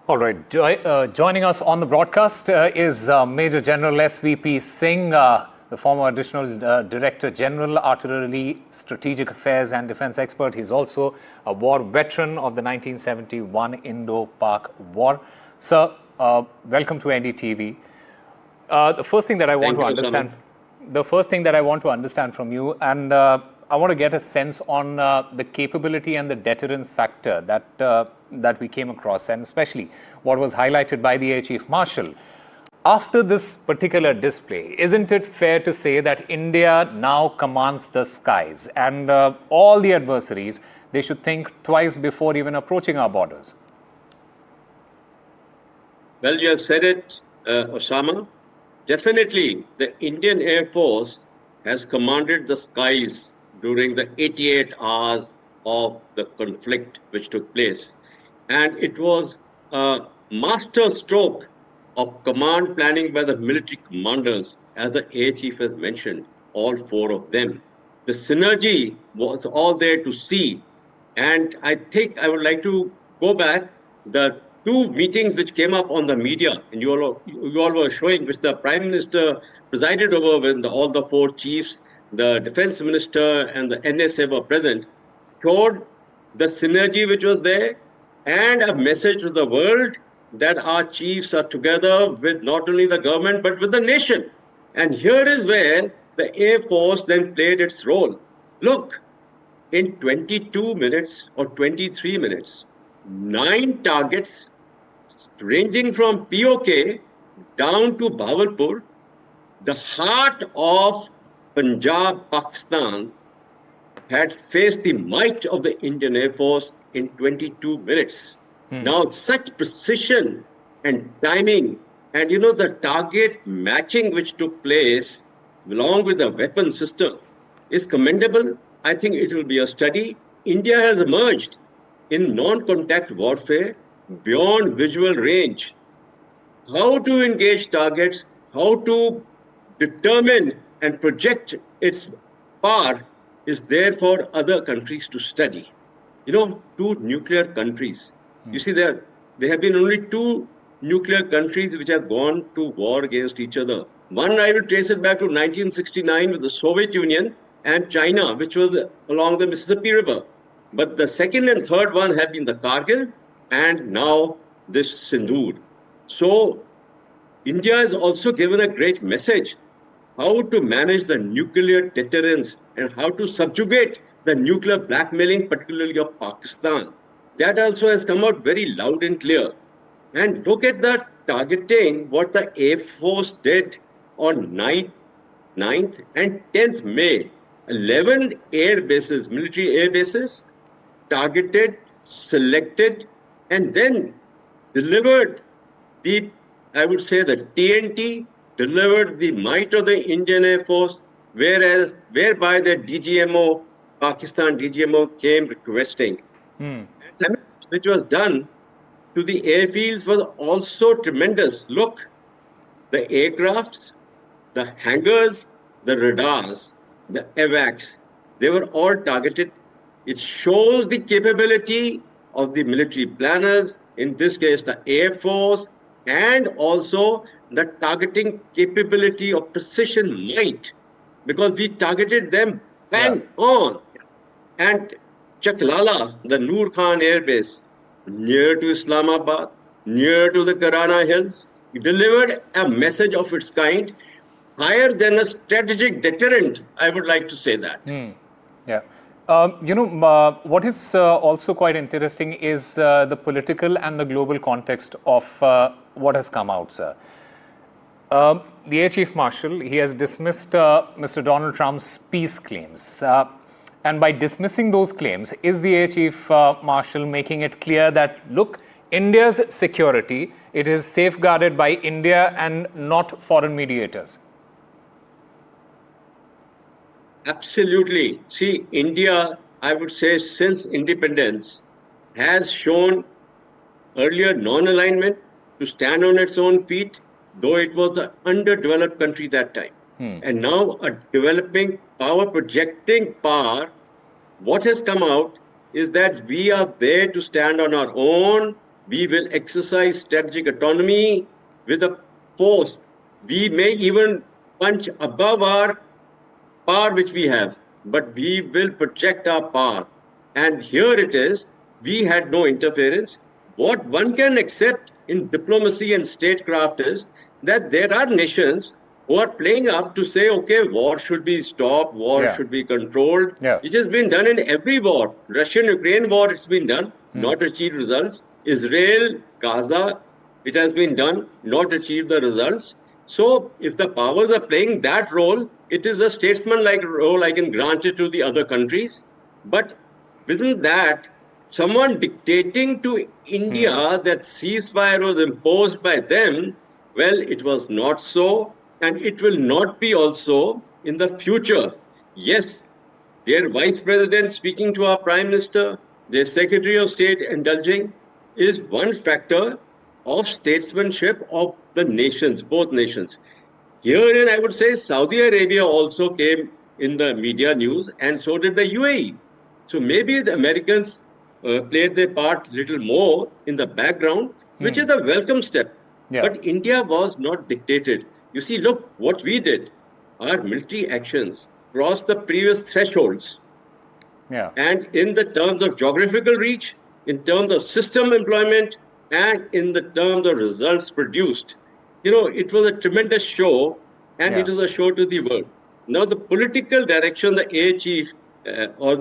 All right. Joining us on the broadcast is Major General SVP Singh, the former Additional Director General, Artillery, Strategic Affairs and Defense expert. He's also a war veteran of the 1971 Indo-Pak War. Sir, welcome to NDTV. The first thing that I want to understand from you, and I want to get a sense on the capability and the deterrence factor that we came across, and especially what was highlighted by the Air Chief Marshal. After this particular display, isn't it fair to say that India now commands the skies, and all the adversaries, they should think twice before even approaching our borders? Well, you have said it, Osama. Definitely, the Indian Air Force has commanded the skies during the 88 hours of the conflict which took place. And it was a master stroke of command planning by the military commanders, as the Air Chief has mentioned, all four of them. The synergy was all there to see. And I think I would like to go back. The two meetings which came up on the media, and you all were showing, which the Prime Minister presided over when all the four chiefs, the Defense Minister and the NSA were present, showed the synergy which was there and a message to the world that our chiefs are together with not only the government but with the nation. And here is where the Air Force then played its role. Look, in 22 minutes or 23 minutes, 9 targets ranging from POK down to Bawalpur, the heart of Punjab, Pakistan, had faced the might of the Indian Air Force in 22 minutes. Now, such precision and timing and, the target matching which took place along with the weapon system is commendable. I think it will be a study. India has emerged in non-contact warfare beyond visual range. How to engage targets, how to determine and project its power is there for other countries to study. Two nuclear countries. You see, there have been only 2 nuclear countries which have gone to war against each other. One, I will trace it back to 1969 with the Soviet Union and China, which was along the Mississippi River. But the second and third one have been the Kargil and now this Sindoor. So India has also given a great message how to manage the nuclear deterrence and how to subjugate the nuclear blackmailing, particularly of Pakistan. That also has come out very loud and clear. And look at the targeting, what the Air Force did on 9th and 10th May. 11 air bases, military air bases, targeted, selected, and then delivered the TNT, delivered the might of the Indian Air Force, whereby the DGMO, Pakistan DGMO came requesting. Damage which was done to the airfields was also tremendous. Look, the aircrafts, the hangars, the radars, the AWACS, they were all targeted. It shows the capability of the military planners, in this case the Air Force, and also the targeting capability of precision might, because we targeted them bang on. And Chaklala, the Noor Khan Air Base, near to Islamabad, near to the Karana Hills, delivered a message of its kind, higher than a strategic deterrent, I would like to say that. What is also quite interesting is the political and the global context of what has come out, sir. The Air Chief Marshal, he has dismissed Mr. Donald Trump's peace claims. And by dismissing those claims, is the Air Chief Marshal making it clear that, look, India's security, it is safeguarded by India and not foreign mediators? Absolutely. See, India, I would say, since independence, has shown earlier non-alignment to stand on its own feet, though it was an underdeveloped country that time. And now a developing power, projecting power. What has come out is that we are there to stand on our own We will exercise strategic autonomy with a force. We may even punch above our power which we have, but we will protect our power. And here it is, we had no interference. What one can accept in diplomacy and statecraft is that there are nations who are playing up to say, okay, war should be stopped, war should be controlled. It has been done in every war. Russian-Ukraine war, it's been done, not achieved results. Israel, Gaza, it has been done, not achieved the results. So if the powers are playing that role, it is a statesman-like role. I can grant it to the other countries. But within that, someone dictating to India that ceasefire was imposed by them, well, it was not so, and it will not be also in the future. Yes, their vice president speaking to our prime minister, their secretary of state indulging, is one factor of statesmanship of the nations, both nations. Herein, I would say Saudi Arabia also came in the media news, and so did the UAE. So maybe the Americans played their part a little more in the background, which is a welcome step. But India was not dictated. You see, look what we did. Our military actions crossed the previous thresholds. And in the terms of geographical reach, in terms of system employment, and in the terms of results produced, it was a tremendous show, and it was a show to the world. Now, the political direction, the air chief, or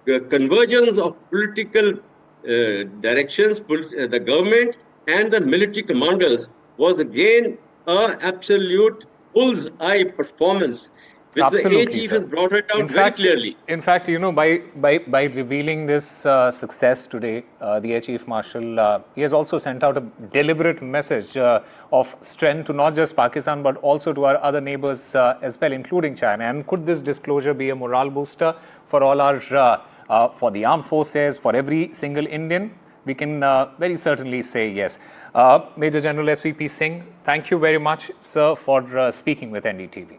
the convergence of political directions, the government and the military commanders was again an absolute bull's-eye performance, which the air chief has brought it out very clearly. In fact, by revealing this success today, the Air Chief Marshal, he has also sent out a deliberate message of strength to not just Pakistan, but also to our other neighbors as well, including China. And could this disclosure be a morale booster for all our, for the armed forces, for every single Indian? We can very certainly say yes. Major General SVP Singh, thank you very much, sir, for speaking with NDTV.